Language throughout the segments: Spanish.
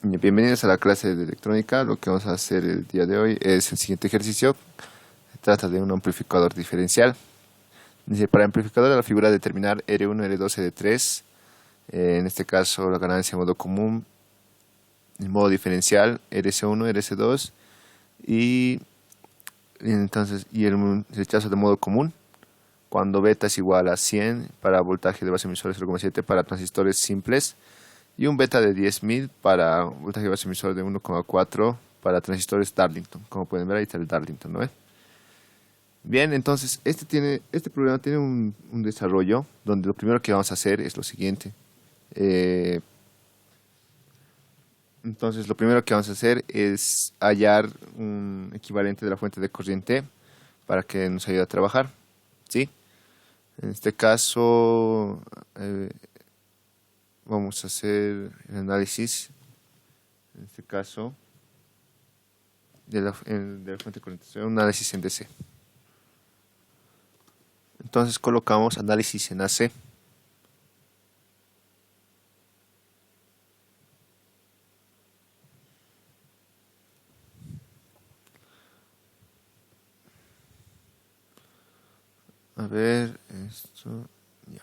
Bienvenidos a la clase de electrónica. Lo que vamos a hacer el día de hoy es el siguiente ejercicio. Se trata de un amplificador diferencial. Dice, para amplificador a la figura determinar R1, R2, R3. En este caso la ganancia en modo común, en modo diferencial, RC1, RC2 y entonces el rechazo de modo común cuando beta es igual a 100 para voltaje de base emisor 0,7 para transistores simples y un beta de 10.000 para voltaje de base emisor de 1,4 para transistores Darlington. Como pueden ver, ahí está el Darlington, ¿no? Bien, entonces este programa tiene un desarrollo donde lo primero que vamos a hacer es lo siguiente. Entonces lo primero que vamos a hacer es hallar un equivalente de la fuente de corriente para que nos ayude a trabajar, ¿sí? En este caso vamos a hacer el análisis, en este caso, de la fuente de corriente, un análisis en DC. Entonces colocamos análisis en AC. A ver, esto, ya.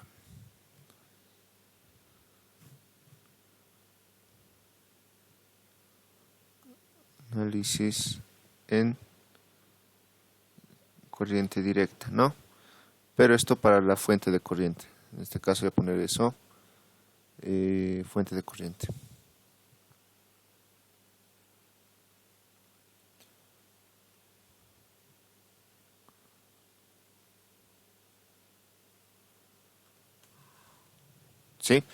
Análisis en corriente directa, ¿no? Pero esto para la fuente de corriente. En este caso voy a poner eso, fuente de corriente. ¿Sí?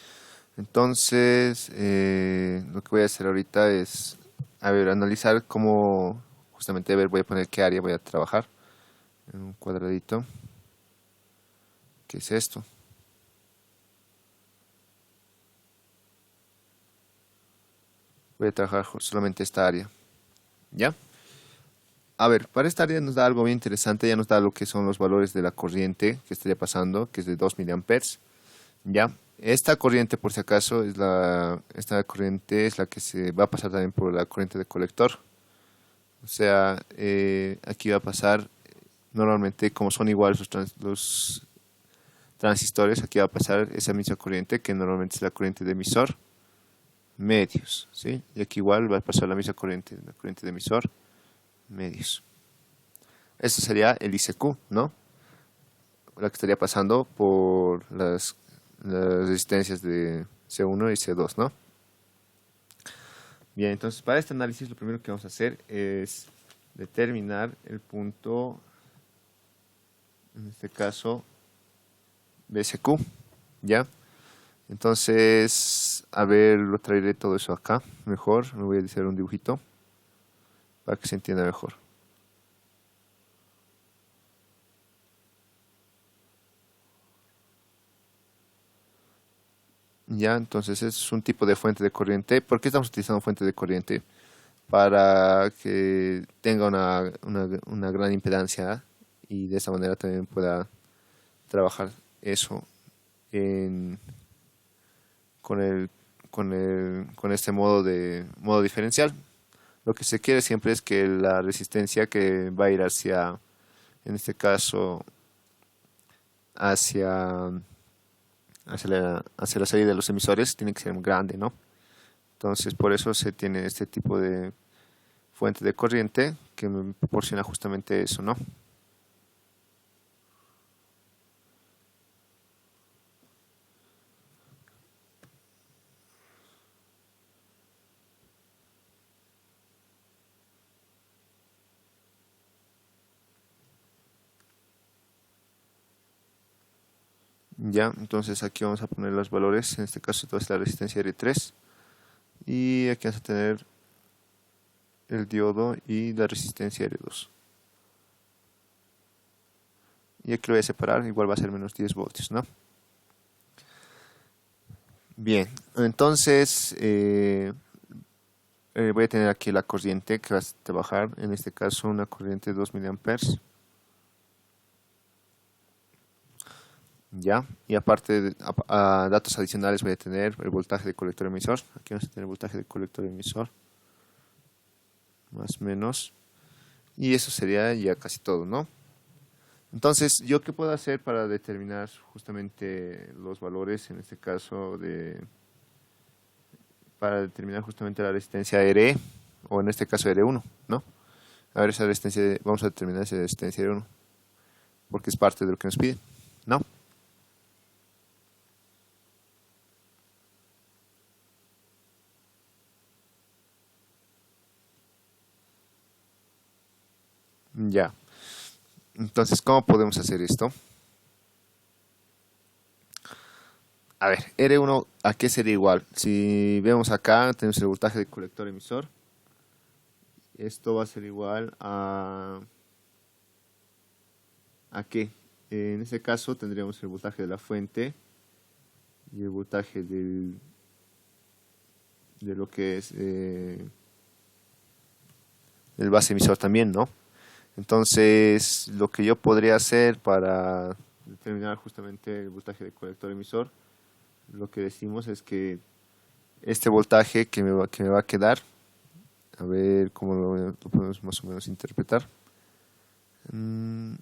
Entonces, lo que voy a hacer ahorita es, analizar cómo, justamente, voy a poner qué área voy a trabajar en un cuadradito. ¿Qué es esto? Voy a trabajar solamente esta área, ¿ya? A ver, para esta área nos da algo bien interesante, ya nos da lo que son los valores de la corriente que estaría pasando, que es de 2 miliamperes, ¿ya? Esta corriente, por si acaso, esta corriente es la que se va a pasar también por la corriente de colector. O sea, aquí va a pasar, normalmente como son iguales los transistores, aquí va a pasar esa misma corriente que normalmente es la corriente de emisor, medios, ¿sí? Y aquí igual va a pasar la misma corriente, la corriente de emisor, medios. Este sería el ICQ, ¿no? La que estaría pasando por las resistencias de C1 y C2, ¿no? Bien, entonces para este análisis lo primero que vamos a hacer es determinar el punto, en este caso, BSQ, ¿ya? Entonces, a ver, lo traeré todo eso acá, mejor, me voy a hacer un dibujito para que se entienda mejor. Ya, entonces es un tipo de fuente de corriente. ¿Por qué estamos utilizando fuente de corriente? Para que tenga una gran impedancia y de esa manera también pueda trabajar eso con con este modo diferencial. Lo que se quiere siempre es que la resistencia que va a ir hacia, en este caso, hacia, hacia la salida de los emisores tiene que ser muy grande, ¿no? Entonces por eso se tiene este tipo de fuente de corriente que me proporciona justamente eso, ¿no? Ya, entonces aquí vamos a poner los valores, en este caso toda es la resistencia R3 y aquí vamos a tener el diodo y la resistencia R2. Y aquí lo voy a separar, igual va a ser menos 10 voltios, ¿no? Bien, entonces voy a tener aquí la corriente que va a trabajar, en este caso una corriente de 2 miliamperes. Ya, y aparte a datos adicionales voy a tener el voltaje de colector emisor. Aquí vamos a tener el voltaje de colector emisor, más o menos. Y eso sería ya casi todo, ¿no? Entonces, ¿yo qué puedo hacer para determinar justamente los valores, en este caso, para determinar justamente la resistencia RE, o en este caso R1, ¿no? A ver, esa resistencia, vamos a determinar esa resistencia R1, porque es parte de lo que nos pide, ¿no? Ya. Entonces, ¿cómo podemos hacer esto? A ver, R1, ¿a qué sería igual? Si vemos acá, tenemos el voltaje de colector emisor. Esto va a ser igual ¿a qué? En este caso tendríamos el voltaje de la fuente y el voltaje de lo que es el base emisor también, ¿no? Entonces, lo que yo podría hacer para determinar justamente el voltaje de colector emisor, lo que decimos es que este voltaje que me va a quedar, a ver cómo lo podemos más o menos interpretar. Mm,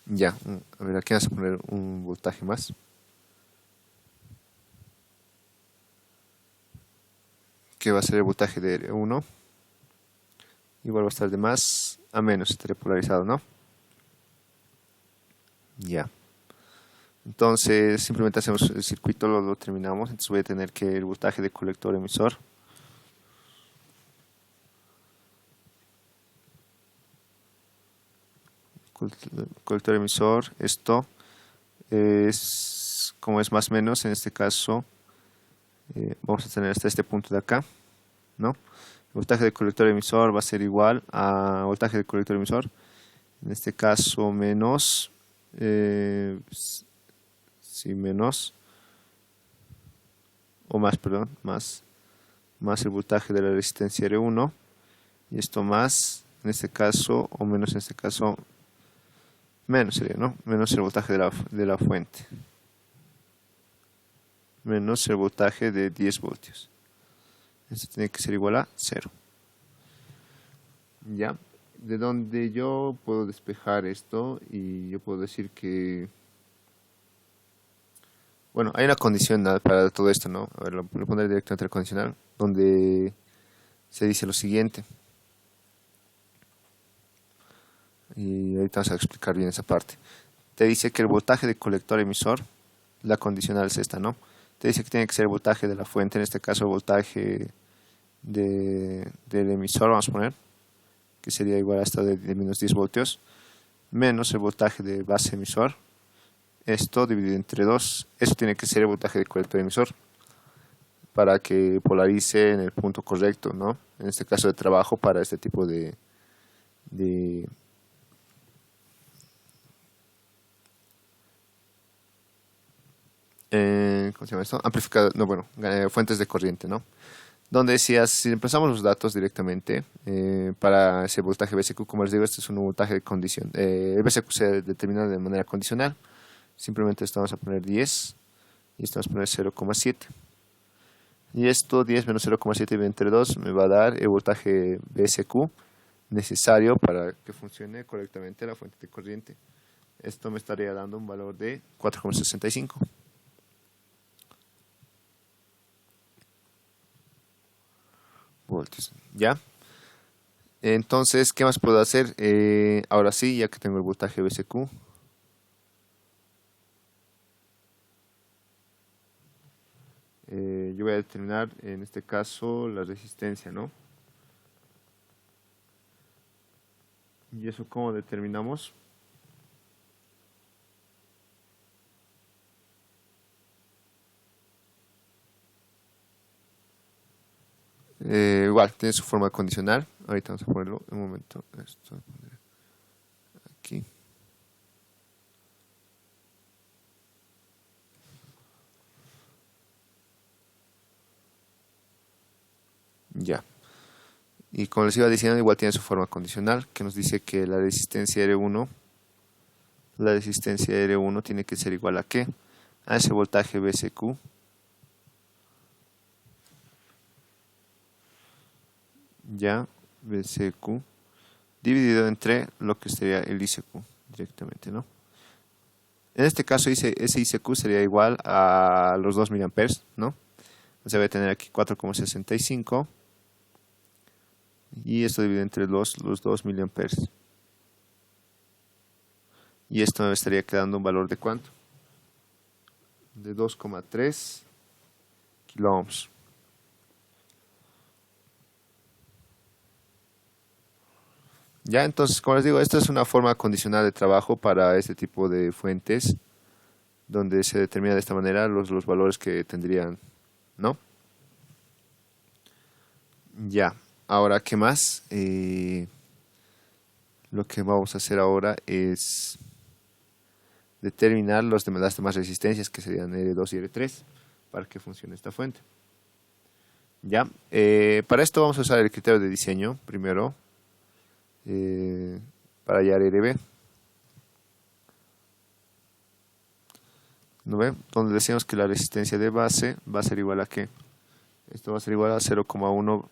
ya, a ver, aquí vamos a poner un voltaje más, que va a ser el voltaje de R1. Igual va a estar de más a menos, estaría polarizado, ¿no? Ya. Entonces, simplemente hacemos el circuito, lo terminamos. Entonces voy a tener que el voltaje de colector emisor colector emisor, esto es como es más o menos, en este caso vamos a tener hasta este punto de acá, ¿no? El voltaje de colector emisor va a ser igual a voltaje de colector emisor, en este caso menos, eh, sí, menos, o más, perdón, más el voltaje de la resistencia R1, y esto más, en este caso, o menos en este caso, menos sería, ¿no? Menos el voltaje de la fuente, menos el voltaje de 10 voltios. Esto tiene que ser igual a cero. ¿Ya? De donde yo puedo despejar esto y yo puedo decir que, bueno, hay una condición para todo esto, ¿no? A ver, lo pondré directamente al condicional, donde se dice lo siguiente. Y ahorita vamos a explicar bien esa parte. Te dice que el voltaje de colector emisor, la condicional es esta, ¿no? Te dice que tiene que ser el voltaje de la fuente, en este caso el voltaje del emisor, vamos a poner, que sería igual a esto de menos 10 voltios, menos el voltaje de base emisor, esto dividido entre 2, eso tiene que ser el voltaje de colector emisor, para que polarice en el punto correcto, ¿no? En este caso de trabajo para este tipo de ¿cómo se llama esto? Amplificador, no, bueno, fuentes de corriente, ¿no? Donde decías, si empezamos los datos directamente para ese voltaje BSQ, como les digo, este es un voltaje de condición. El BSQ se determina de manera condicional. Simplemente esto vamos a poner 10 y esto vamos a poner 0,7. Y esto 10 menos 0,7 entre 2 me va a dar el voltaje BSQ necesario para que funcione correctamente la fuente de corriente. Esto me estaría dando un valor de 4,65 voltios. ¿Ya? Entonces, ¿qué más puedo hacer? Ahora sí, ya que tengo el voltaje BSQ, yo voy a determinar en este caso la resistencia, ¿no? ¿Y eso cómo determinamos? Igual, tiene su forma condicional. Ahorita vamos a ponerlo un momento. Esto voy a poner aquí. Ya. Y como les iba diciendo, igual tiene su forma condicional, que nos dice que la resistencia R1 tiene que ser igual a ¿qué? A ese voltaje VSQ ya VSQ dividido entre lo que sería el ICQ directamente, ¿no? En este caso ese ICQ sería igual a los 2 miliamperes, ¿no? O sea, voy a tener aquí 4,65 y esto dividido entre los 2 miliamperes. Y esto me estaría quedando un valor de ¿cuánto? De 2,3 kilo ohms. Ya, entonces, como les digo, esta es una forma condicional de trabajo para este tipo de fuentes, donde se determina de esta manera los valores que tendrían, ¿no? Ya, ahora, ¿qué más? Lo que vamos a hacer ahora es determinar las demás resistencias, que serían R2 y R3, para que funcione esta fuente. Ya, para esto vamos a usar el criterio de diseño primero, para hallar RB. ¿No ve? Donde decimos que la resistencia de base va a ser igual a ¿qué? Esto va a ser igual a 0,1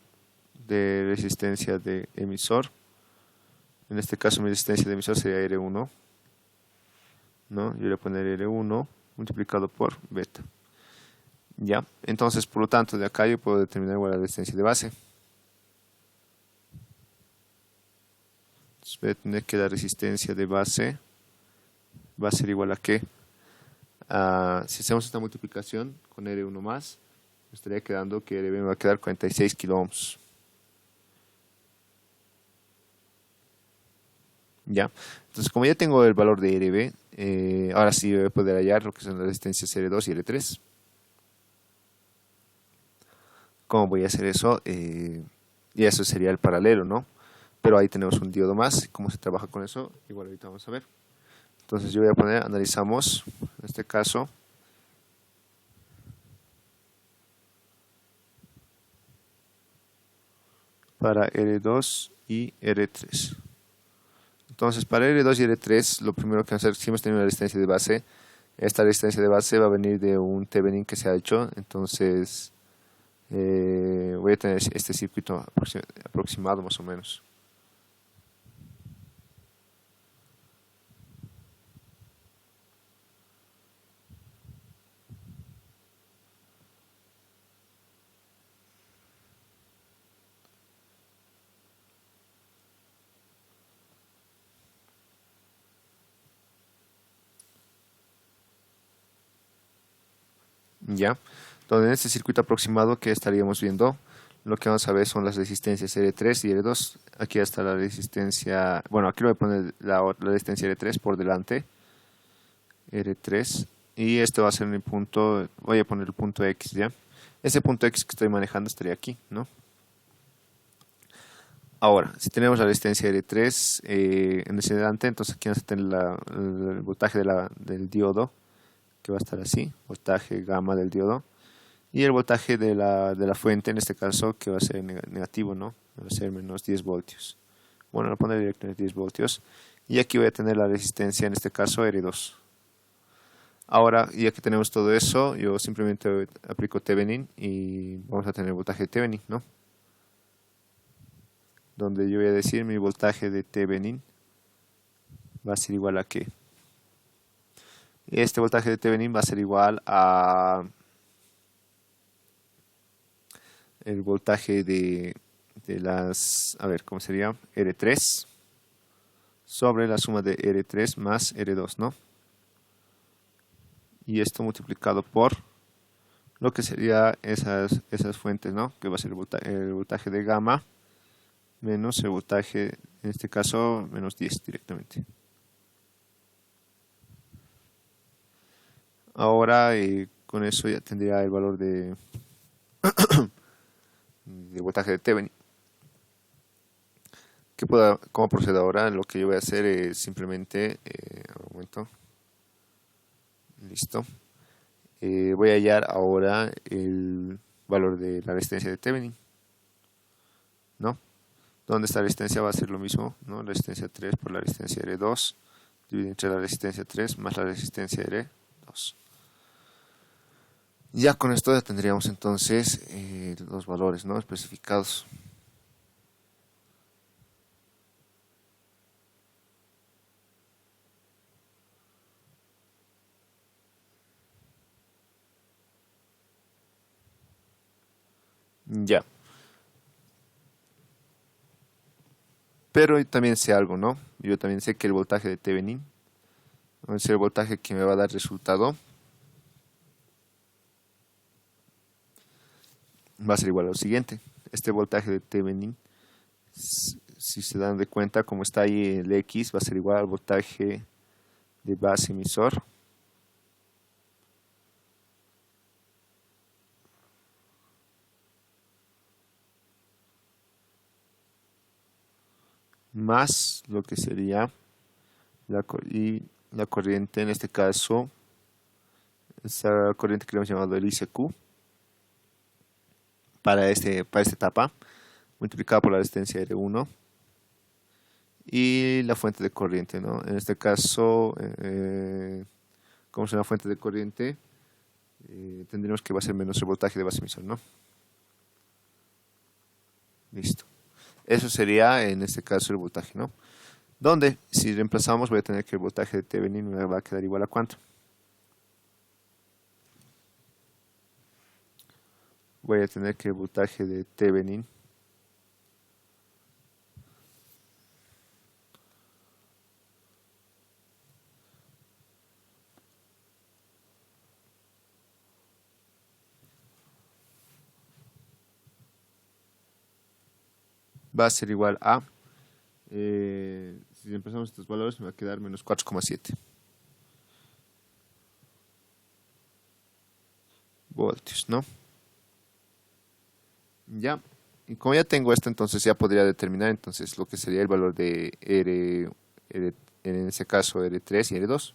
de resistencia de emisor. En este caso mi resistencia de emisor sería R1, ¿no? Yo voy a poner R1 multiplicado por beta. Ya, entonces por lo tanto de acá yo puedo determinar igual la resistencia de base. Entonces voy a tener que la resistencia de base va a ser igual a ¿qué? Si hacemos esta multiplicación con R1 más, me estaría quedando que RB me va a quedar 46 kilo ohms. Ya, entonces como ya tengo el valor de RB, ahora sí voy a poder hallar lo que son las resistencias R2 y R3. ¿Cómo voy a hacer eso? Y eso sería el paralelo, ¿no? Pero ahí tenemos un diodo más. ¿Cómo se trabaja con eso? Igual ahorita vamos a ver. Entonces yo voy a poner, analizamos, en este caso, para R2 y R3. Entonces para R2 y R3, lo primero que vamos a hacer, si hemos tenido una resistencia de base, esta resistencia de base va a venir de un Thevenin que se ha hecho. Entonces voy a tener este circuito aproximado más o menos. Ya, entonces en este circuito aproximado que estaríamos viendo, lo que vamos a ver son las resistencias R3 y R2. Aquí está la resistencia, bueno, aquí lo voy a poner la resistencia R3 por delante, R3, y esto va a ser el punto, voy a poner el punto X, ¿ya? Ese punto X que estoy manejando estaría aquí, ¿no? Ahora, si tenemos la resistencia R3 en ese delante, entonces aquí vamos a tener el voltaje del diodo, que va a estar así, voltaje gamma del diodo, y el voltaje de la fuente, en este caso, que va a ser negativo, ¿no? Va a ser menos 10 voltios. Bueno, lo pondré directamente 10 voltios. Y aquí voy a tener la resistencia, en este caso, R2. Ahora, ya que tenemos todo eso, yo simplemente aplico Thevenin y vamos a tener el voltaje de Thevenin, ¿no? Donde yo voy a decir mi voltaje de Thevenin va a ser igual a ¿qué? Este voltaje de Thevenin va a ser igual a el voltaje de las, a ver, ¿cómo sería? R3 sobre la suma de R3 más R2, ¿no? Y esto multiplicado por lo que sería esas fuentes, ¿no? Que va a ser el voltaje de gamma menos el voltaje, en este caso, menos 10 directamente. Ahora con eso ya tendría el valor de voltaje de Thevenin. ¿Cómo procedo ahora? Lo que yo voy a hacer es simplemente, un momento, listo. Voy a hallar ahora el valor de la resistencia de Thevenin, ¿no? donde esta resistencia va a ser lo mismo, ¿no? La resistencia 3 por la resistencia R2, dividido entre la resistencia 3 más la resistencia R2. Ya con esto ya tendríamos entonces los valores, ¿no? Especificados. Ya. Pero también sé algo, ¿no? Yo también sé que el voltaje de Thevenin va a ser el voltaje que me va a dar resultado. Va a ser igual a lo siguiente. Este voltaje de Thevenin, si se dan de cuenta, como está ahí el X, va a ser igual al voltaje de base emisor más lo que sería la corriente, en este caso, esa corriente que le hemos llamado el ICQ para esta etapa, multiplicada por la resistencia R1 y la fuente de corriente, ¿no? En este caso, como es una fuente de corriente, tendremos que va a ser menos el voltaje de base emisor, ¿no? Listo. Eso sería en este caso el voltaje, ¿no? Donde si reemplazamos voy a tener que el voltaje de Thevenin me va a quedar igual a ¿cuánto? Voy a tener que el voltaje de Thevenin va a ser igual a, si empezamos estos valores, me va a quedar menos 4,7 voltios, ¿no? Ya, y como ya tengo esto, entonces ya podría determinar entonces lo que sería el valor de en ese caso R3 y R2,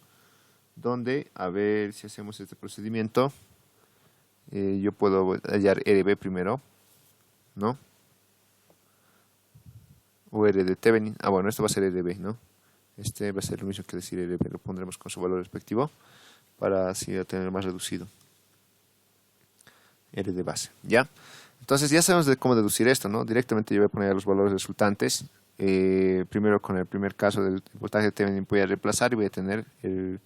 donde, a ver si hacemos este procedimiento, yo puedo hallar RB primero, ¿no? O R de Thevenin. Ah, bueno, esto va a ser RB, ¿no? Este va a ser lo mismo que decir RB, lo pondremos con su valor respectivo para así tener más reducido. R de base, ¿ya? Entonces ya sabemos de cómo deducir esto, ¿no? Directamente yo voy a poner los valores resultantes. Primero con el primer caso del voltaje de Thevenin voy a reemplazar y voy a tener, en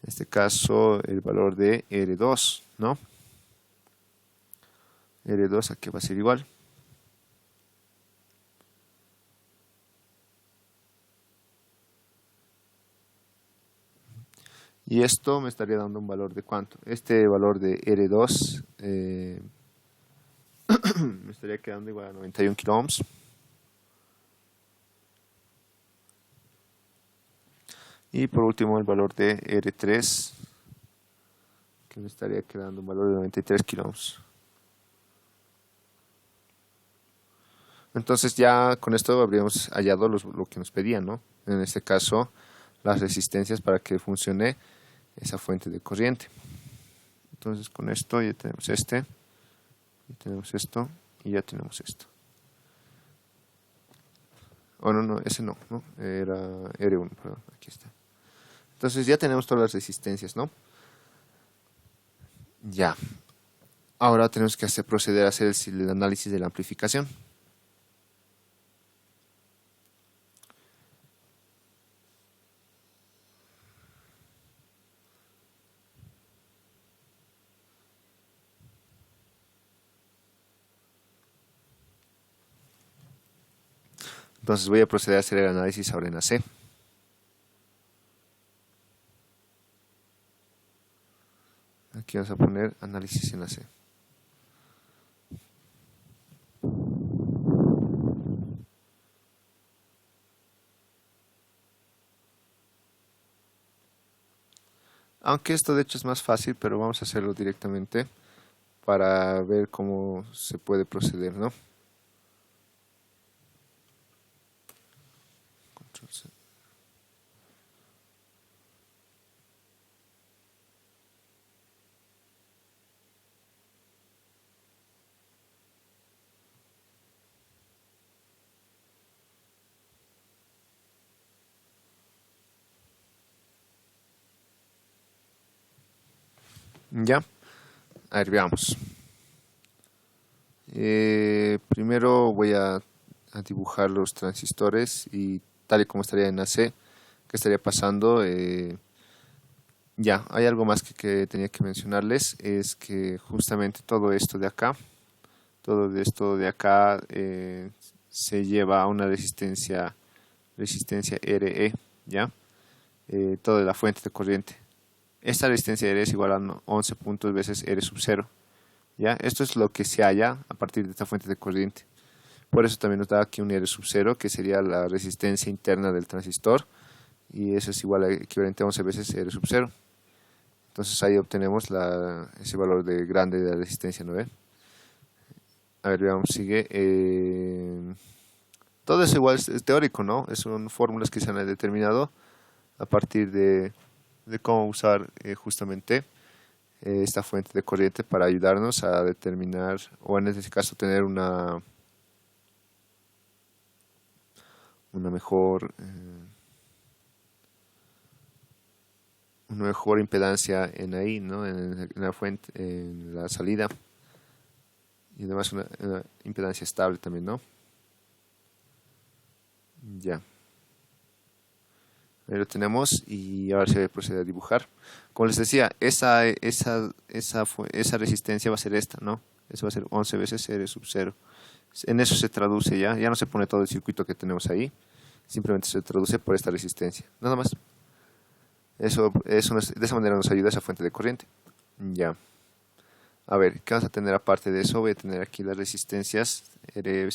este caso, el valor de R2, ¿no? R2 aquí va a ser igual. Y esto me estaría dando un valor de ¿cuánto? Este valor de R2 me estaría quedando igual a 91 kilo ohms. Y por último el valor de R3 que me estaría quedando un valor de 93 kilo ohms. Entonces ya con esto habríamos hallado lo que nos pedían, ¿no? En este caso las resistencias para que funcione esa fuente de corriente. Entonces con esto ya tenemos este, y tenemos esto y ya tenemos esto. Oh, no, ese no, era R1, perdón, aquí está. Entonces ya tenemos todas las resistencias, ¿no? Ya. Ahora tenemos que proceder a hacer el análisis de la amplificación. Entonces voy a proceder a hacer el análisis ahora en AC. Aquí vamos a poner análisis en AC. Aunque esto de hecho es más fácil, pero vamos a hacerlo directamente para ver cómo se puede proceder, ¿no? Control C. Ya, a ver, veamos. Primero voy a dibujar los transistores y tal y como estaría en AC, qué estaría pasando. Ya, hay algo más que tenía que mencionarles, es que justamente todo esto de acá se lleva a una resistencia RE, ¿ya? Todo de la fuente de corriente. Esta resistencia R es igual a 11 puntos veces R sub 0, ¿ya? Esto es lo que se halla a partir de esta fuente de corriente. Por eso también nos da aquí un R sub 0, que sería la resistencia interna del transistor, y eso es igual a equivalente a 11 veces R sub 0. Entonces ahí obtenemos ese valor de grande de la resistencia, ¿no ve? A ver, veamos, sigue. Todo eso igual es teórico, ¿no? Son fórmulas que se han determinado a partir de cómo usar justamente esta fuente de corriente para ayudarnos a determinar, o en este caso tener una mejor una mejor impedancia en ahí, ¿no? En la fuente, en la salida, y además una impedancia estable también, ¿no? Ya. Ahí lo tenemos y ahora se procede a dibujar. Como les decía, esa resistencia va a ser esta, ¿no? Eso va a ser 11 veces R sub 0. En eso se traduce ya no se pone todo el circuito que tenemos ahí, simplemente se traduce por esta resistencia, nada más. De esa manera nos ayuda esa fuente de corriente. Ya. A ver, ¿qué vamos a tener aparte de eso? Voy a tener aquí las resistencias R'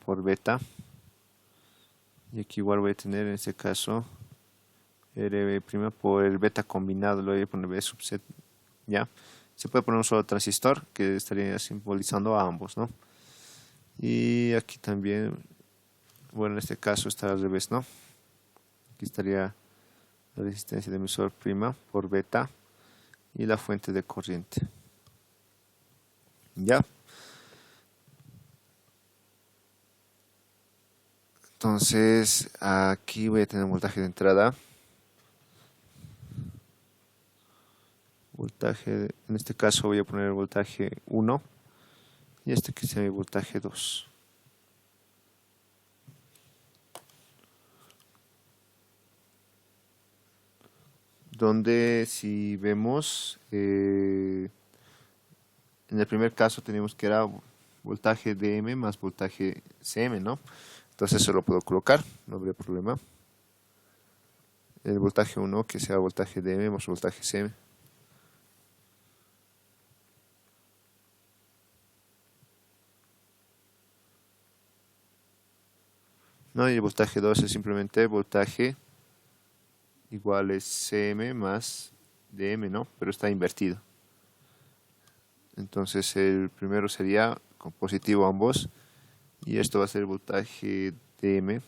por beta. Y aquí igual voy a tener en este caso R' por el beta combinado, lo voy a poner B subset, ¿ya? Se puede poner un solo transistor que estaría simbolizando a ambos, ¿no? Y aquí también, bueno, en este caso está al revés, ¿no? Aquí estaría la resistencia de emisor prima por beta y la fuente de corriente, ¿ya? Entonces aquí voy a tener voltaje de entrada, voltaje, en este caso voy a poner el voltaje 1 y este que sea mi voltaje 2. Donde si vemos, en el primer caso teníamos que era voltaje DM más voltaje CM, ¿no? Entonces eso lo puedo colocar, no habría problema. El voltaje 1 que sea voltaje DM más voltaje CM. No, y el voltaje 2 es simplemente voltaje igual es CM más DM, ¿no? Pero está invertido. Entonces el primero sería con positivo ambos. Y esto va a ser el voltaje DM.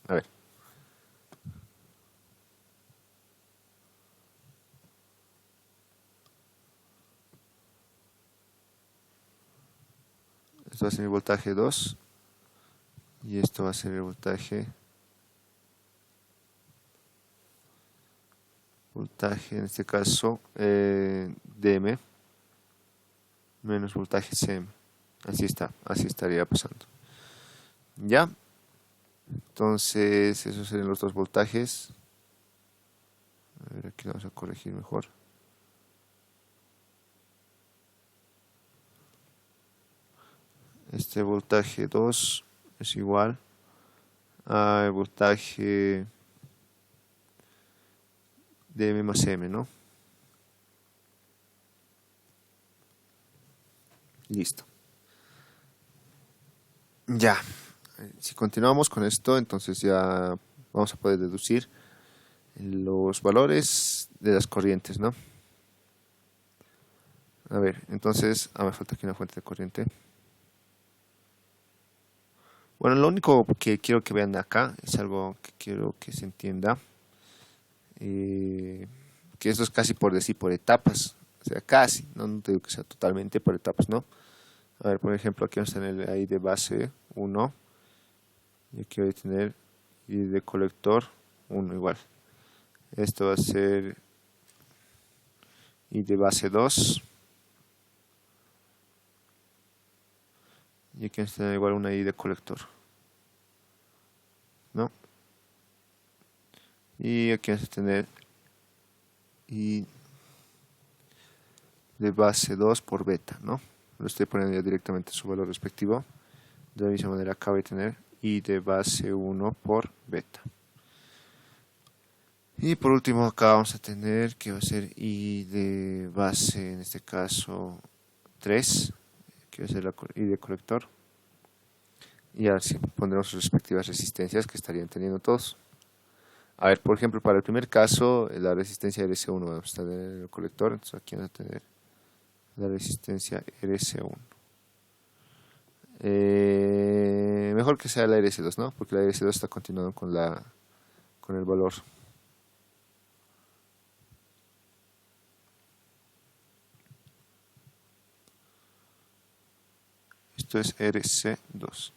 A ver. Esto va a ser el voltaje 2. Y esto va a ser el voltaje en este caso DM menos voltaje CM. Así estaría pasando. Ya, entonces esos serían los dos voltajes. A ver, aquí lo vamos a corregir mejor. Este voltaje 2 es igual al voltaje de M más M, ¿no? Listo. Ya. Si continuamos con esto, entonces ya vamos a poder deducir los valores de las corrientes, ¿no? A ver, entonces, me falta aquí una fuente de corriente. Bueno, lo único que quiero que vean acá es algo que quiero que se entienda, que esto es casi por decir por etapas, o sea, casi, no te digo que sea totalmente por etapas, ¿no? A ver, por ejemplo, aquí vamos a tener ahí de base 1, y aquí voy a tener y de colector 1 igual. Esto va a ser I de base 2. Y aquí vamos a tener igual una I de colector, ¿no? Y aquí vamos a tener I de base 2 por beta, ¿no? Lo estoy poniendo ya directamente su valor respectivo. De la misma manera acá voy a tener I de base 1 por beta. Y por último acá vamos a tener que va a ser I de base, en este caso 3, que va a ser la I de colector. Y ahora sí pondremos sus respectivas resistencias que estarían teniendo todos. A ver, por ejemplo, para el primer caso, la resistencia RS1 vamos a tener en el colector, entonces aquí vamos a tener la resistencia RS1. Mejor que sea la RS2, ¿no? Porque la RS2 está continuando con el valor. Esto es RC2.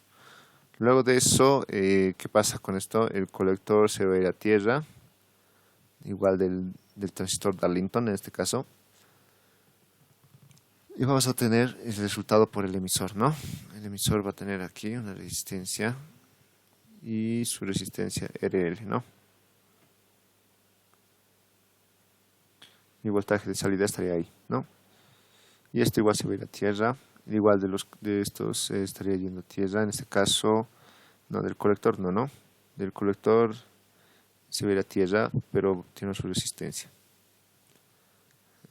Luego de eso, ¿qué pasa con esto? El colector se va a ir a tierra, igual del transistor Darlington en este caso. Y vamos a tener el resultado por el emisor, ¿no? El emisor va a tener aquí una resistencia y su resistencia RL, ¿no? Mi voltaje de salida estaría ahí, ¿no? Y esto igual se va a ir a tierra. Igual de estos estaría yendo a tierra. En este caso, no, del colector no. Del colector se va a ir a tierra, pero tiene su resistencia.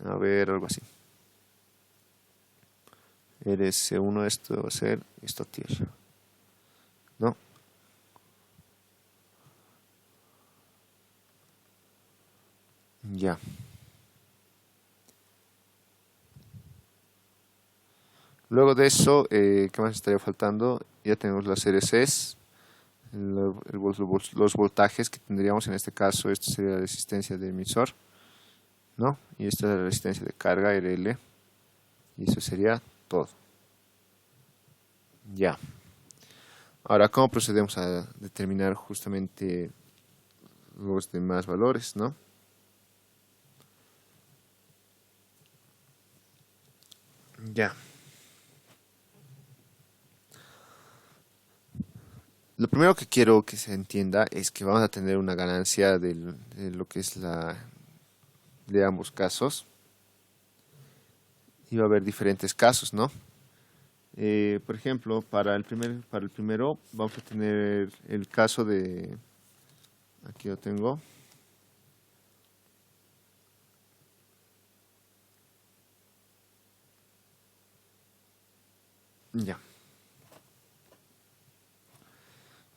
A ver, algo así. RS1, esto va a ser esto a tierra, ¿no? Ya. Luego de eso, ¿qué más estaría faltando? Ya tenemos las RCs, los voltajes que tendríamos en este caso. Esto sería la resistencia de emisor, ¿no? Y esta es la resistencia de carga, RL. Y eso sería todo. Ya. Ahora, ¿cómo procedemos a determinar justamente los demás valores, ¿no? Ya. Lo primero que quiero que se entienda es que vamos a tener una ganancia de lo que es de ambos casos. Y va a haber diferentes casos, ¿no? Por ejemplo, para el primero vamos a tener el caso de, aquí lo tengo. Ya.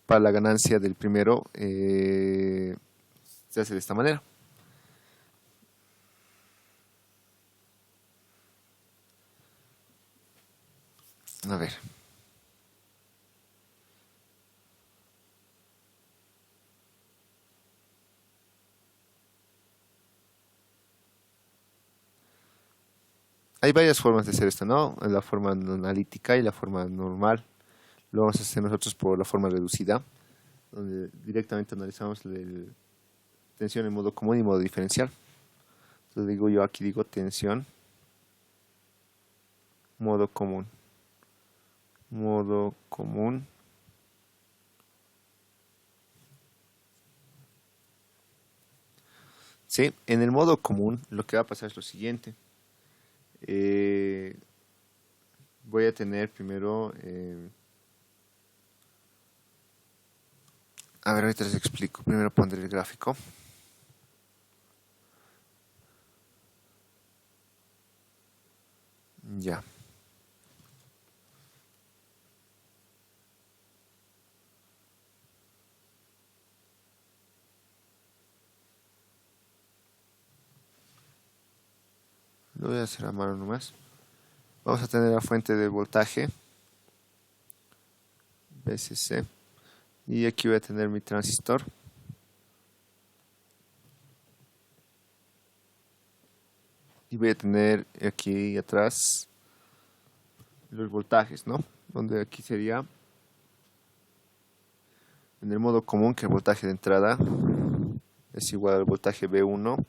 Para la ganancia del primero se hace de esta manera. A ver. Hay varias formas de hacer esto, ¿no? La forma analítica y la forma normal. Lo vamos a hacer nosotros por la forma reducida, donde directamente analizamos la tensión en modo común y modo diferencial. Entonces digo yo aquí, digo tensión, modo común, modo común. Sí, en el modo común lo que va a pasar es lo siguiente. Voy a tener primero... a ver, ahorita les explico. Primero pondré el gráfico. Ya. Lo voy a hacer a mano nomás. Vamos a tener la fuente de voltaje. VCC. Y aquí voy a tener mi transistor. Y voy a tener aquí atrás los voltajes, ¿no? Donde aquí sería en el modo común que el voltaje de entrada es igual al voltaje B1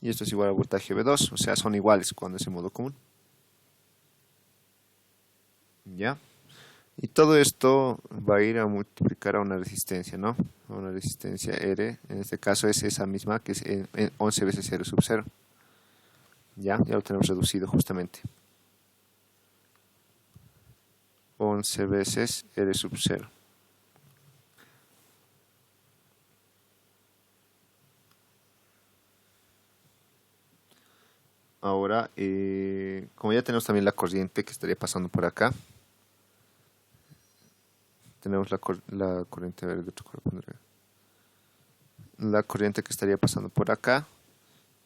y esto es igual al voltaje B2, o sea, son iguales cuando es en modo común. ¿Ya? Y todo esto va a ir a multiplicar a una resistencia, ¿no? A una resistencia R, en este caso es esa misma que es en 11 veces R sub 0. Ya lo tenemos reducido justamente. 11 veces R sub 0. Ahora, como ya tenemos también la corriente que estaría pasando por acá, tenemos la corriente, a ver, la corriente que estaría pasando por acá,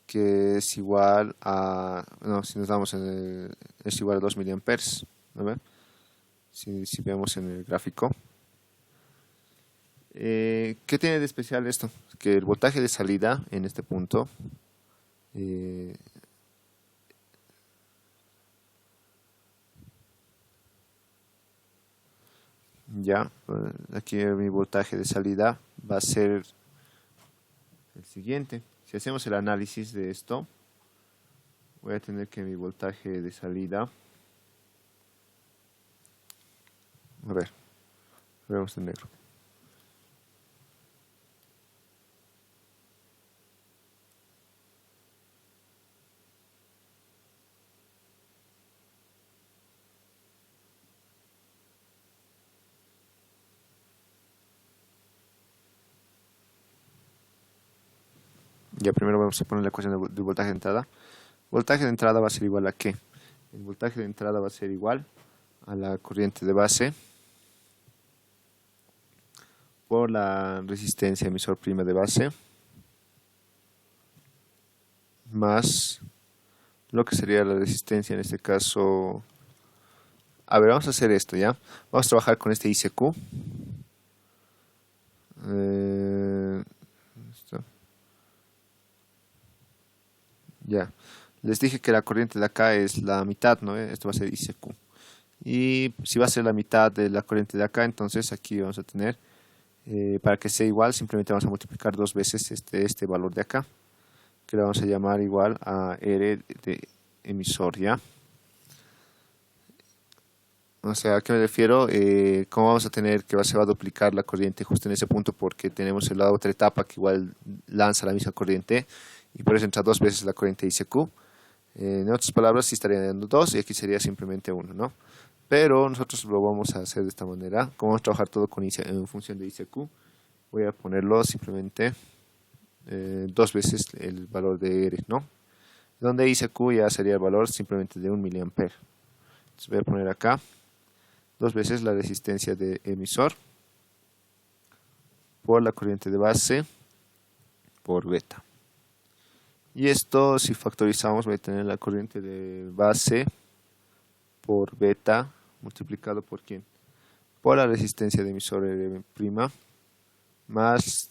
que es igual a, no, si nos damos es igual a 2 miliamperes, ¿no? Si vemos en el gráfico. ¿Qué tiene de especial esto? Que el voltaje de salida en este punto aquí mi voltaje de salida va a ser el siguiente. Si hacemos el análisis de esto, voy a tener que mi voltaje de salida, a ver, vemos en negro. Ya primero vamos a poner la ecuación de voltaje de entrada. Voltaje de entrada va a ser igual a ¿qué? El voltaje de entrada va a ser igual a la corriente de base por la resistencia emisor prima de base más lo que sería la resistencia en este caso. A ver, vamos a hacer esto, ¿ya? Vamos a trabajar con este ICQ. Ya, les dije que la corriente de acá es la mitad, ¿no? Esto va a ser ICQ. Y si va a ser la mitad de la corriente de acá, entonces aquí vamos a tener, para que sea igual, simplemente vamos a multiplicar dos veces este valor de acá, que le vamos a llamar igual a R de emisor, ¿ya? O sea, ¿a qué me refiero? ¿Cómo vamos a tener que se va a duplicar la corriente justo en ese punto? Porque tenemos la otra etapa que igual lanza la misma corriente y por eso entra dos veces la corriente ICQ. En otras palabras, sí estaría dando 2 y aquí sería simplemente 1, ¿no? Pero nosotros lo vamos a hacer de esta manera. Como vamos a trabajar todo en función de ICQ, voy a ponerlo simplemente dos veces el valor de R, ¿no? Donde ICQ ya sería el valor simplemente de 1 miliampere. Entonces voy a poner acá dos veces la resistencia de emisor por la corriente de base por beta. Y esto, si factorizamos, voy a tener la corriente de base por beta multiplicado por ¿quién? Por la resistencia de emisor R' más,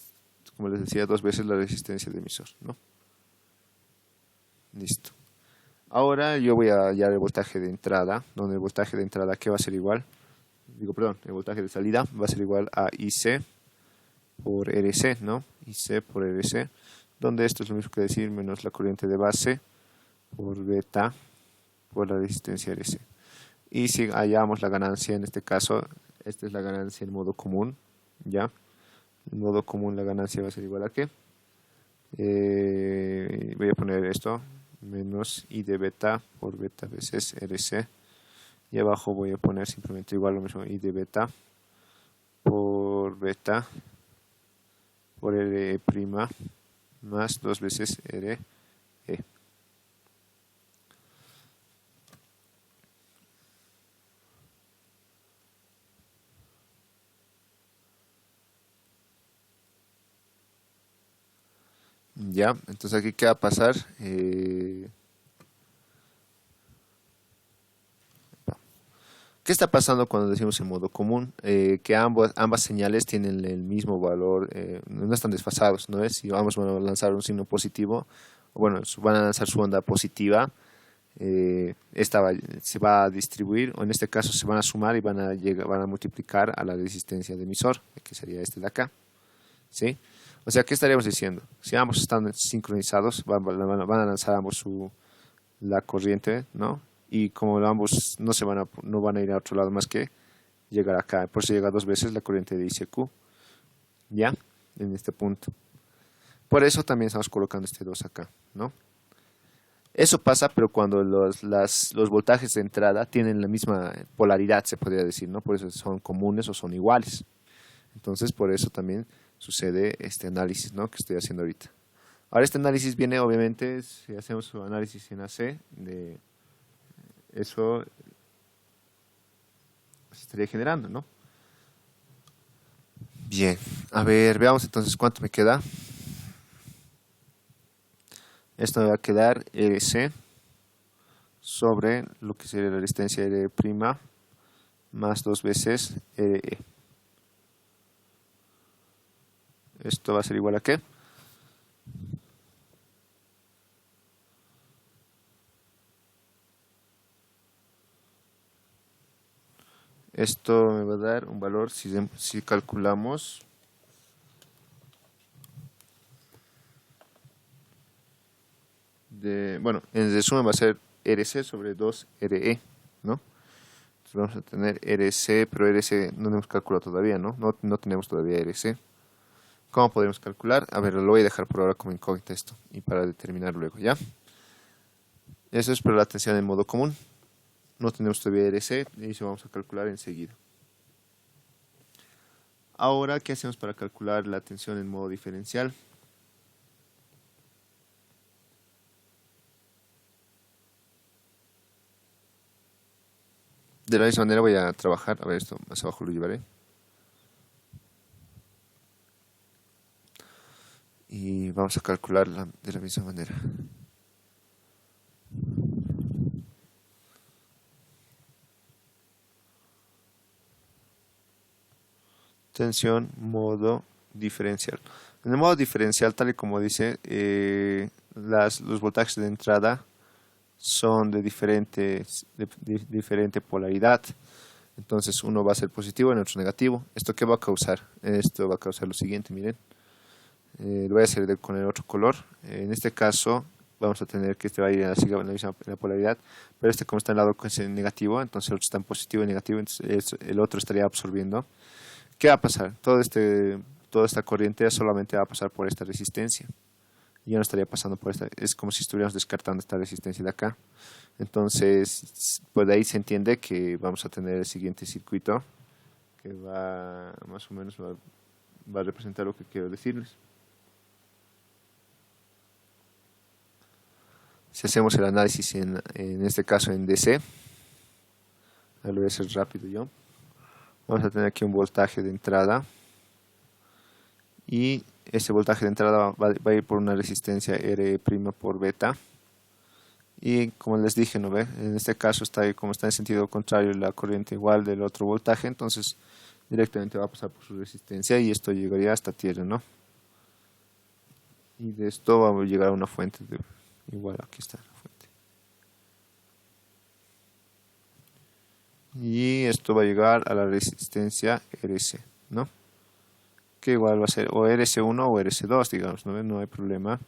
como les decía, dos veces la resistencia de emisor, ¿no? Listo. Ahora yo voy a hallar el voltaje de entrada, donde el voltaje de entrada, ¿qué va a ser igual? El voltaje de salida va a ser igual a IC por RC, ¿no? IC por RC, donde esto es lo mismo que decir menos la corriente de base por beta por la resistencia RC. Y si hallamos la ganancia, en este caso, esta es la ganancia en modo común, ¿ya? En modo común la ganancia va a ser igual a ¿qué? Voy a poner esto, menos I de beta por beta veces RC. Y abajo voy a poner simplemente igual lo mismo, I de beta por beta por R' más dos veces R E. Ya, entonces aquí qué va a pasar. ¿Qué está pasando cuando decimos en modo común? Que ambas señales tienen el mismo valor, no están desfasados, ¿no es? Si vamos a lanzar un signo positivo, bueno, van a lanzar su onda positiva, se va a distribuir, o en este caso se van a sumar y van a multiplicar a la resistencia de emisor, que sería este de acá, ¿sí? O sea, ¿qué estaríamos diciendo? Si ambos están sincronizados, van a lanzar ambos la corriente, ¿no? Y como ambos no van a ir a otro lado más que llegar acá. Por eso llega dos veces la corriente de ICQ, ¿ya? En este punto. Por eso también estamos colocando este 2 acá, ¿no? Eso pasa, pero cuando los voltajes de entrada tienen la misma polaridad, se podría decir, ¿no? Por eso son comunes o son iguales. Entonces, por eso también sucede este análisis, ¿no? Que estoy haciendo ahorita. Ahora, este análisis viene, obviamente, si hacemos un análisis en AC, de eso se estaría generando, ¿no? Bien, a ver, veamos entonces cuánto me queda. Esto me va a quedar RC sobre lo que sería la resistencia R' más 2 veces RE. Esto va a ser igual a ¿qué? Esto me va a dar un valor, si calculamos, bueno, en resumen va a ser RC sobre 2RE, ¿no? Entonces vamos a tener RC, pero RC no hemos calculado todavía, ¿no? No tenemos todavía RC. ¿Cómo podemos calcular? A ver, lo voy a dejar por ahora como incógnita esto, y para determinar luego, ¿ya? Eso es por la tensión en modo común. No tenemos todavía RC, y eso vamos a calcular enseguida. Ahora, ¿qué hacemos para calcular la tensión en modo diferencial? De la misma manera voy a trabajar, a ver, esto más abajo lo llevaré. Y vamos a calcularla de la misma manera. Tensión, modo diferencial. En el modo diferencial, tal y como dice, los voltajes de entrada son de diferente polaridad. Entonces uno va a ser positivo y el otro negativo. ¿Esto qué va a causar? Esto va a causar lo siguiente, miren. Lo voy a hacer con el otro color. En este caso vamos a tener que este va a ir en la misma polaridad, pero este como está en el lado negativo, entonces el otro está en positivo y negativo, entonces el otro estaría absorbiendo. ¿Qué va a pasar? Toda esta corriente solamente va a pasar por esta resistencia. Y ya no estaría pasando por esta. Es como si estuviéramos descartando esta resistencia de acá. Entonces, pues de ahí se entiende que vamos a tener el siguiente circuito que va más o menos va a representar lo que quiero decirles. Si hacemos el análisis en este caso en DC, lo voy a hacer rápido yo. Vamos a tener aquí un voltaje de entrada y este voltaje de entrada va a ir por una resistencia R' por beta, y como les dije, ¿no ve? En este caso como está en sentido contrario la corriente igual del otro voltaje, entonces directamente va a pasar por su resistencia y esto llegaría hasta tierra, ¿no? Y de esto vamos a llegar a una fuente igual, aquí está la fuente. Y esto va a llegar a la resistencia RC, ¿no? Que igual va a ser o RC1 o RC2, digamos, ¿no? No hay problema.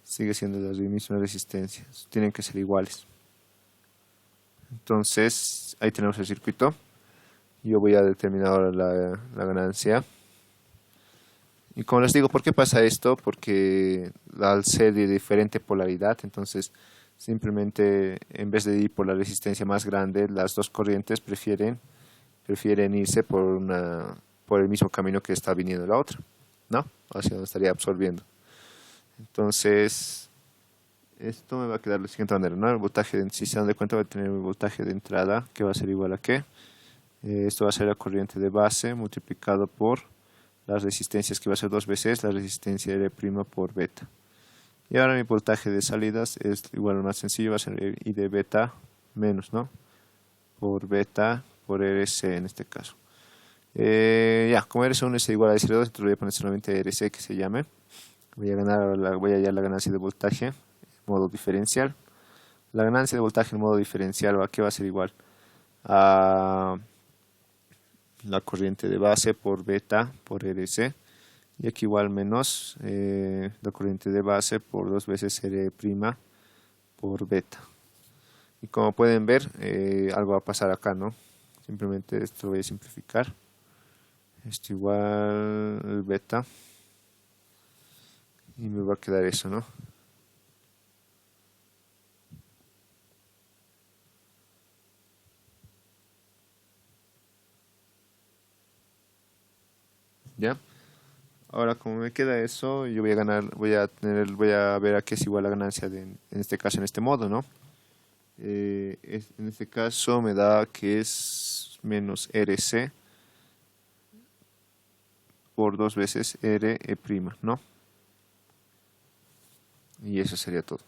Sigue siendo la misma resistencia. Tienen que ser iguales. Entonces, ahí tenemos el circuito. Yo voy a determinar ahora la ganancia. Y como les digo, ¿por qué pasa esto? Porque al ser de diferente polaridad, entonces simplemente en vez de ir por la resistencia más grande, las dos corrientes prefieren irse por el mismo camino que está viniendo la otra, ¿no? Hacia donde estaría absorbiendo. Entonces, esto me va a quedar de la siguiente manera, ¿no? El voltaje, si se dan de cuenta, va a tener un voltaje de entrada que va a ser igual a ¿qué? Esto va a ser la corriente de base multiplicado por las resistencias, que va a ser 2 veces la resistencia R' por beta. Y ahora mi voltaje de salidas es igual, más sencillo, va a ser I de beta menos, ¿no? Por beta por RC en este caso. Ya, como RC1 es igual a RC2, entonces voy a poner solamente RC que se llame. Voy a hallar la ganancia de voltaje en modo diferencial. La ganancia de voltaje en modo diferencial, ¿a qué va a ser igual? A la corriente de base por beta por RC, Y aquí igual menos la corriente de base por 2 veces R' por beta. Y como pueden ver, algo va a pasar acá, ¿no? Simplemente esto lo voy a simplificar. Esto igual el beta. Y me va a quedar eso, ¿no? ¿Ya? Ahora, como me queda eso, yo voy a ganar, voy a ver a qué es igual la ganancia en este caso, en este modo, ¿no? En este caso me da que es menos RC por 2 veces RE', ¿no? Y eso sería todo.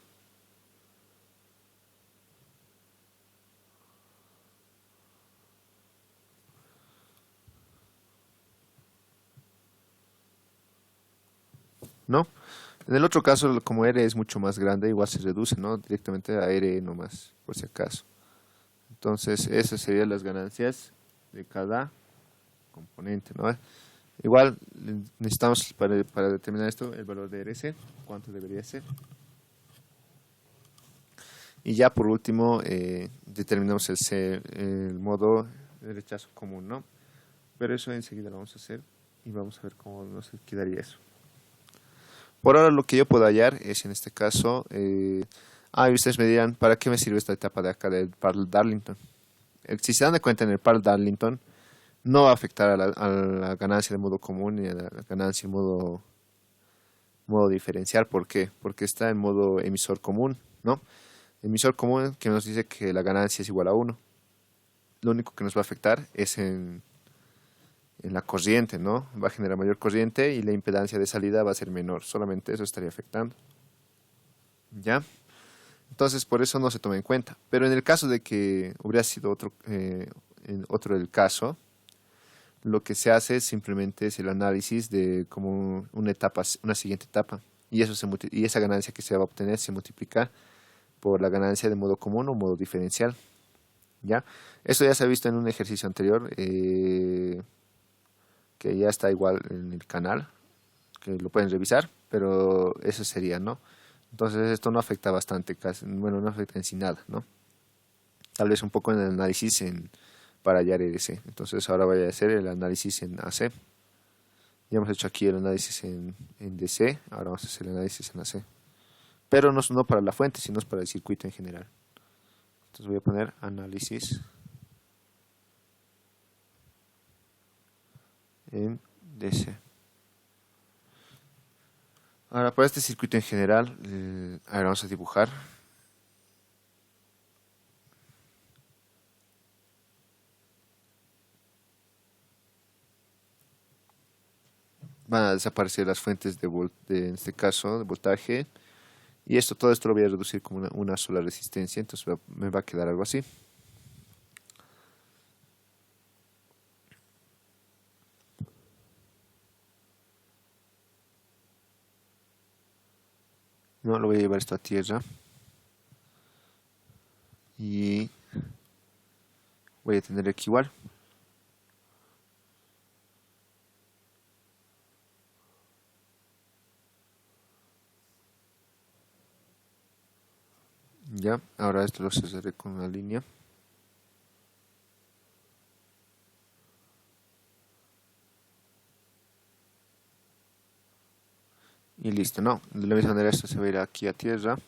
¿No? En el otro caso, como R es mucho más grande, igual se reduce, ¿no? Directamente a R nomás, por si acaso. Entonces, esas serían las ganancias de cada componente, ¿no? Igual necesitamos para determinar esto el valor de RC, cuánto debería ser. Y ya por último determinamos el modo de rechazo común, ¿no? Pero eso enseguida lo vamos a hacer y vamos a ver cómo nos quedaría eso. Por ahora lo que yo puedo hallar es en este caso, y ustedes me dirán, ¿para qué me sirve esta etapa de acá del Parle-Darlington? Si se dan de cuenta en el Parle-Darlington, no va a afectar a la ganancia de modo común ni a la ganancia en modo diferencial. ¿Por qué? Porque está en modo emisor común, ¿no? Emisor común que nos dice que la ganancia es igual a 1. Lo único que nos va a afectar es en la corriente, ¿no? Va a generar mayor corriente y la impedancia de salida va a ser menor. Solamente eso estaría afectando. ¿Ya? Entonces, por eso no se toma en cuenta. Pero en el caso de que hubiera sido otro el caso, lo que se hace simplemente es el análisis de como una siguiente etapa. Y, y esa ganancia que se va a obtener se multiplica por la ganancia de modo común o modo diferencial. ¿Ya? Esto ya se ha visto en un ejercicio anterior, que ya está igual en el canal, que lo pueden revisar, pero eso sería, ¿no? Entonces esto no afecta bastante, casi, bueno, no afecta en sí nada, ¿no? Tal vez un poco en el análisis para hallar RC. Entonces ahora voy a hacer el análisis en AC. Ya hemos hecho aquí el análisis en DC, ahora vamos a hacer el análisis en AC. Pero no para la fuente, sino para el circuito en general. Entonces voy a poner análisis en DC. Ahora para este circuito en general, ahora vamos a dibujar. Van a desaparecer las fuentes en este caso, de voltaje. Y todo esto lo voy a reducir como una sola resistencia, entonces me va a quedar algo así. No, lo voy a llevar esto a tierra. Y voy a tener aquí igual. Ya, ahora esto lo cerraré con una línea. Y listo, no. De la misma manera esto se va a ir aquí a tierra.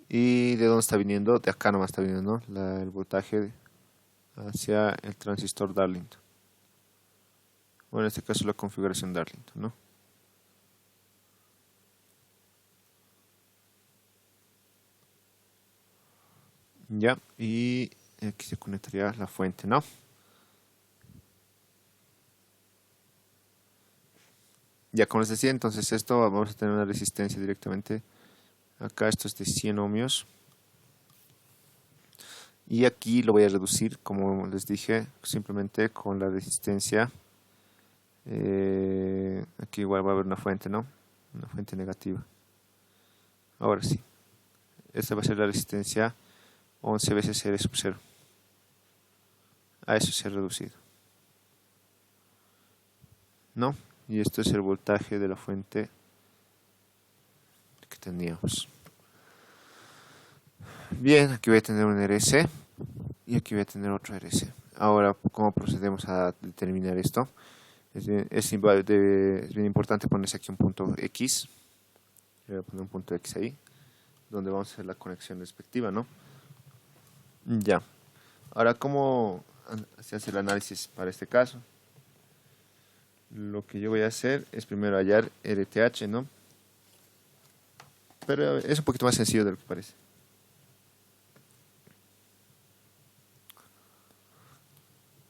¿Y de dónde está viniendo? De acá nomás está viniendo, ¿no? El voltaje hacia el transistor Darlington. Bueno, en este caso la configuración Darlington, ¿no? Ya, y aquí se conectaría la fuente, ¿no? Ya como les decía, entonces esto vamos a tener una resistencia directamente. Acá esto es de 100 ohmios. Y aquí lo voy a reducir, como les dije, simplemente con la resistencia. Aquí igual va a haber una fuente, ¿no? Una fuente negativa. Ahora sí. Esta va a ser la resistencia 11 veces R sub 0. A eso se ha reducido. ¿no? Y esto es el voltaje de la fuente que teníamos. Bien, aquí voy a tener un RC y aquí voy a tener otro RC. Ahora, ¿cómo procedemos a determinar esto? Es bien importante ponerse aquí un punto X. Voy a poner un punto X ahí, donde vamos a hacer la conexión respectiva, ¿no? Ya. Ahora, ¿cómo se hace el análisis para este caso? Lo que yo voy a hacer es primero hallar RTH, ¿no? Pero es un poquito más sencillo de lo que parece.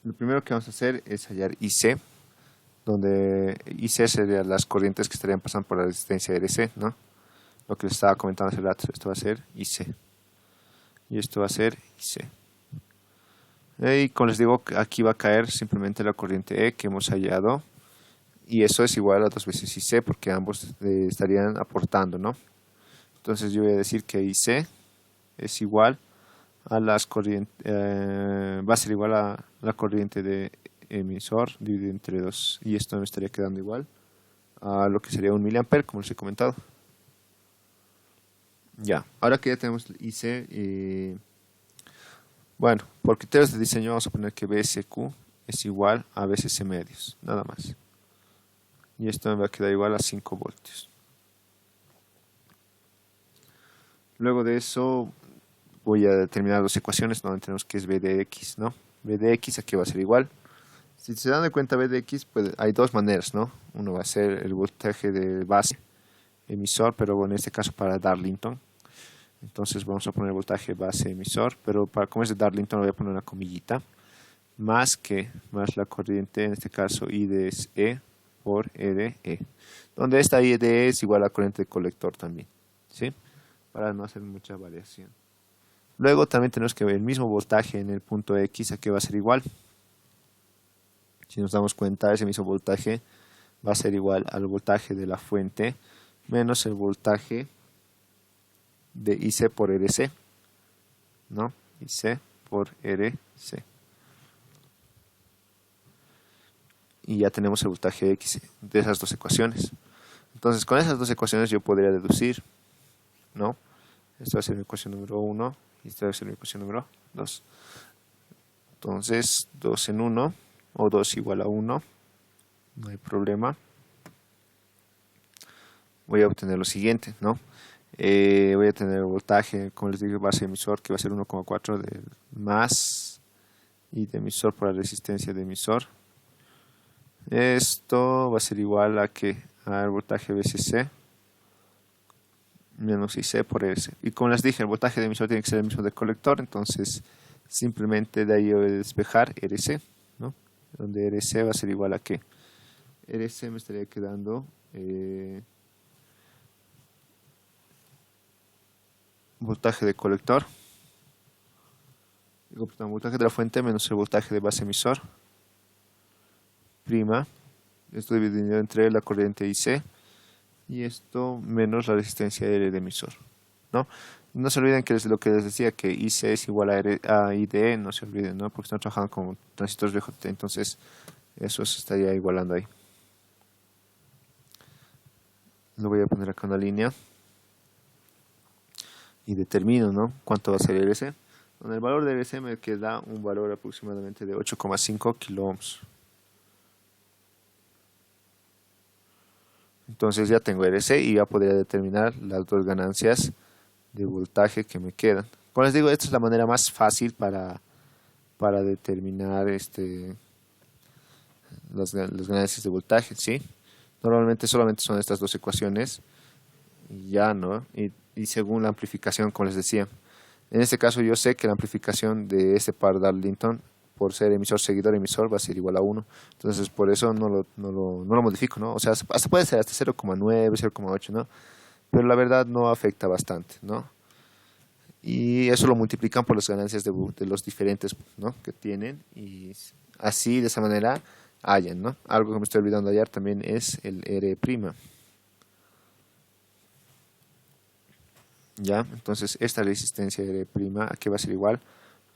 Lo primero que vamos a hacer es hallar IC, donde IC serían las corrientes que estarían pasando por la resistencia RC, ¿no? Lo que les estaba comentando hace rato, esto va a ser IC. Y esto va a ser IC. Y como les digo, aquí va a caer simplemente la corriente E que hemos hallado. Y eso es igual a 2 veces IC, porque ambos estarían aportando, ¿no? Entonces yo voy a decir que IC es igual a las corrientes, va a ser igual a la corriente de emisor dividido entre 2. Y esto me estaría quedando igual a lo que sería 1 miliampere, como les he comentado. Ya, ahora que ya tenemos IC, bueno, por criterios de diseño vamos a poner que BSQ es igual a BSC medios, nada más. Y esto me va a quedar igual a 5 voltios. Luego de eso voy a determinar dos ecuaciones donde tenemos que es B de X, ¿no? B de X aquí va a ser igual. Si se dan de cuenta B de X, pues hay dos maneras, ¿no? Uno va a ser el voltaje de base emisor, pero en este caso para Darlington. Entonces vamos a poner voltaje base emisor, pero para como es de Darlington voy a poner una comillita. Más la corriente, en este caso I de E por RE. Donde esta I de E es igual a la corriente de colector también, ¿sí? Para no hacer mucha variación. Luego también tenemos que ver el mismo voltaje en el punto X, ¿a qué va a ser igual? Si nos damos cuenta, ese mismo voltaje va a ser igual al voltaje de la fuente menos el voltaje de IC por RC, ¿no? IC por RC. Y ya tenemos el voltaje X de esas dos ecuaciones. Entonces, con esas dos ecuaciones yo podría deducir, ¿no? Esta va a ser mi ecuación número 1 y esta va a ser mi ecuación número 2. Entonces, 2 en 1 o 2 igual a 1, no hay problema. Voy a obtener lo siguiente, ¿no? Voy a tener el voltaje, como les dije, base emisor, que va a ser 1,4 de más y de emisor por la resistencia de emisor. Esto va a ser igual a que al voltaje BCC menos IC por RC. Y como les dije, el voltaje de emisor tiene que ser el mismo del colector, entonces simplemente de ahí voy a despejar RC, ¿no? Donde RC va a ser igual a que RC me estaría quedando voltaje de colector, voltaje de la fuente menos el voltaje de base emisor, prima, esto dividido entre la corriente IC y esto menos la resistencia R de emisor, ¿no? No se olviden que es lo que les decía, que IC es igual a IDE, no se olviden, ¿no? Porque están trabajando con transistores BJT, entonces eso se estaría igualando ahí. Lo voy a poner acá en una línea y determino, ¿no? Cuánto va a ser RC. Con el valor de RC me queda un valor aproximadamente de 8,5 kilo ohms. Entonces ya tengo RC y ya podría determinar las dos ganancias de voltaje que me quedan. Como les digo, esta es la manera más fácil para determinar las ganancias de voltaje, ¿sí? Normalmente solamente son estas dos ecuaciones y ya, ¿no? Y según la amplificación, como les decía. En este caso yo sé que la amplificación de este par Darlington, por ser emisor, seguidor, emisor, va a ser igual a 1. Entonces por eso no lo modifico, ¿no? O sea, hasta puede ser hasta 0,9, 0,8, ¿no? Pero la verdad no afecta bastante, ¿no? Y eso lo multiplican por las ganancias de los diferentes, ¿no? Que tienen y así, de esa manera, hallan, ¿no? Algo que me estoy olvidando hallar también es el R'. Ya, entonces esta resistencia R' aquí va a ser igual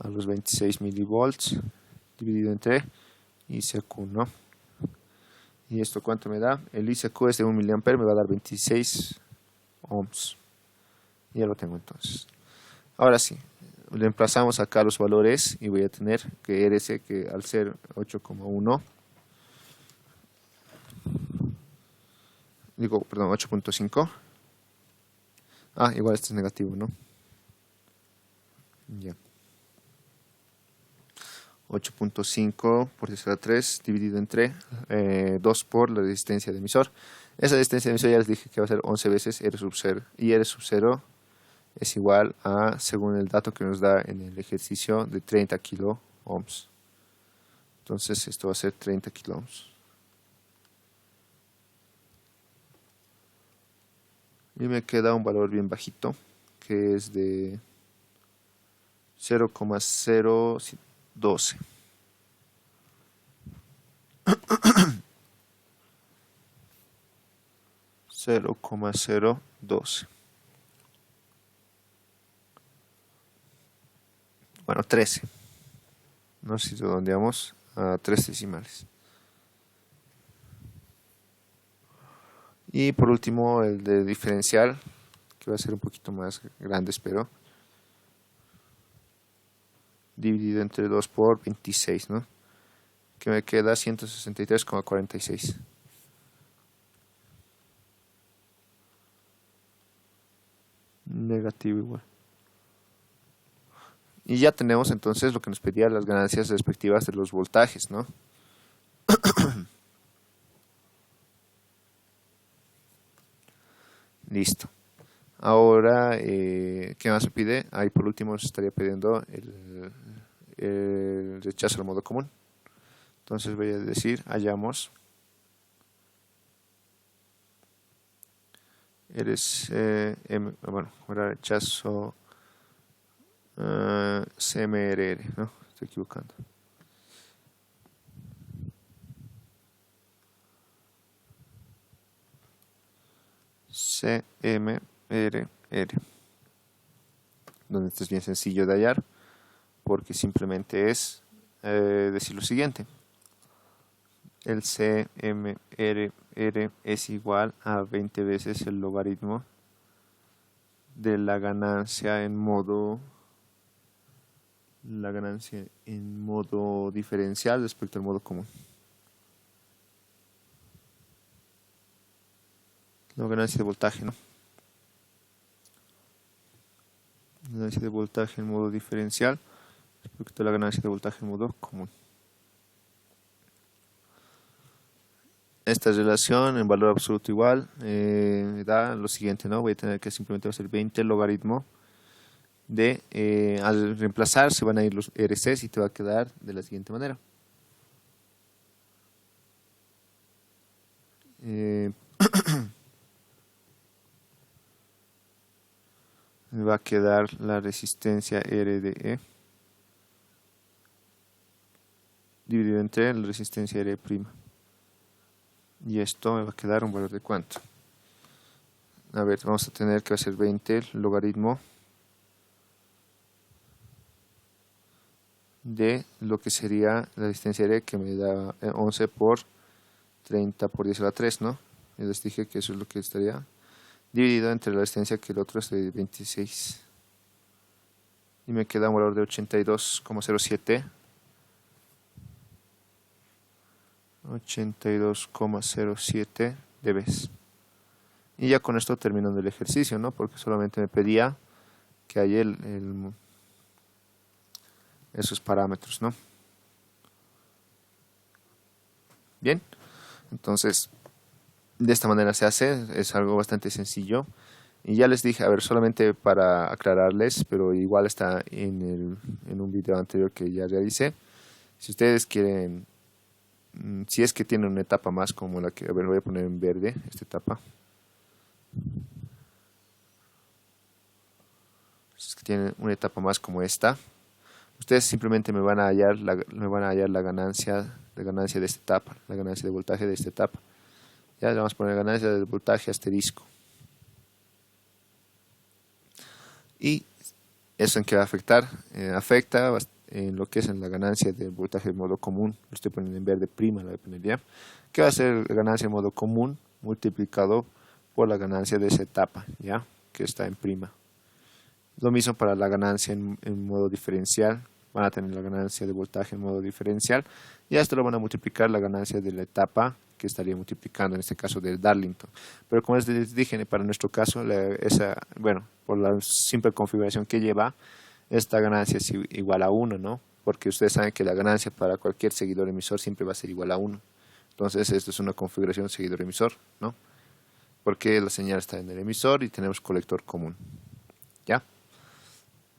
a los 26 milivolts dividido entre ICQ, ¿no? ¿Y esto cuánto me da? El ICQ es de 1 miliampere, me va a dar 26 ohms. Ya lo tengo entonces. Ahora sí, reemplazamos acá los valores y voy a tener que RS, que al ser 8,1, digo, perdón, 8,5. Igual este es negativo, ¿no? Ya. 8,5 por 10 a la 3 dividido entre 2 por la resistencia de emisor. Esa resistencia de emisor ya les dije que va a ser 11 veces R sub 0. Y R sub 0 es igual a, según el dato que nos da en el ejercicio, de 30 kilo ohms. Entonces esto va a ser 30 kilo ohms. Y me queda un valor bien bajito, que es de 0,012. Bueno, 13. No sé si redondeamos a 3 decimales. Y por último el de diferencial, que va a ser un poquito más grande, espero. Dividido entre 2 por 26, ¿no? Que me queda 163,46. Negativo igual. Y ya tenemos entonces lo que nos pedía las ganancias respectivas de los voltajes, ¿no? Listo. Ahora, ¿qué más me pide? Ahí por último nos estaría pidiendo el rechazo al modo común. Entonces voy a decir, hallamos era rechazo CMRR, ¿no? Estoy equivocando. CMRR, donde esto es bien sencillo de hallar, porque simplemente es decir lo siguiente: el CMRR es igual a 20 veces el logaritmo de la ganancia en modo diferencial respecto al modo común. La ganancia de voltaje, ¿no? La ganancia de voltaje en modo diferencial respecto a la ganancia de voltaje en modo común. Esta relación en valor absoluto igual da lo siguiente, ¿no? Voy a tener que simplemente hacer 20 logaritmo de, al reemplazar se van a ir los RCs y te va a quedar de la siguiente manera. Me va a quedar la resistencia R de E dividido entre la resistencia R'. Y esto me va a quedar un valor de ¿cuánto? A ver, vamos a tener que hacer 20 logaritmo de lo que sería la resistencia R, que me da 11 por 30 por 10 a la 3, ¿no? Y les dije que eso es lo que estaría dividido entre la resistencia, que el otro es de 26. Y me queda un valor de 82,07. 82,07 dB. Y ya con esto terminando el ejercicio, ¿no? Porque solamente me pedía que haya esos parámetros, ¿no? Bien, entonces de esta manera se hace, es algo bastante sencillo. Y ya les dije, a ver, solamente para aclararles, pero igual está en un video anterior que ya realicé. Si ustedes quieren, si es que tienen una etapa más como la que, a ver, voy a poner en verde esta etapa. Si es que tienen una etapa más como esta, ustedes simplemente me van a hallar la ganancia de esta etapa, la ganancia de voltaje de esta etapa. Ya le vamos a poner ganancia de voltaje asterisco. ¿Y eso en qué va a afectar? Afecta en lo que es en la ganancia del voltaje de modo común. Lo estoy poniendo en verde prima, la voy a poner ya. ¿Qué va a ser la ganancia de modo común multiplicado por la ganancia de esa etapa, ya? Que está en prima. Lo mismo para la ganancia en modo diferencial. Van a tener la ganancia de voltaje en modo diferencial. Y a esto lo van a multiplicar la ganancia de la etapa, que estaría multiplicando en este caso del Darlington. Pero como les dije, para nuestro caso, por la simple configuración que lleva, esta ganancia es igual a 1, ¿no? Porque ustedes saben que la ganancia para cualquier seguidor emisor siempre va a ser igual a 1. Entonces, esto es una configuración seguidor-emisor, ¿no? Porque la señal está en el emisor y tenemos colector común. ¿Ya?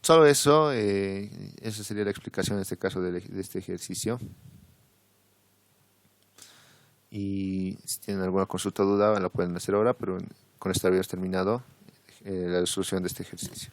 Solo eso, esa sería la explicación en este caso de este ejercicio. Y si tienen alguna consulta o duda, la pueden hacer ahora, pero con esto habíamos terminado la resolución de este ejercicio.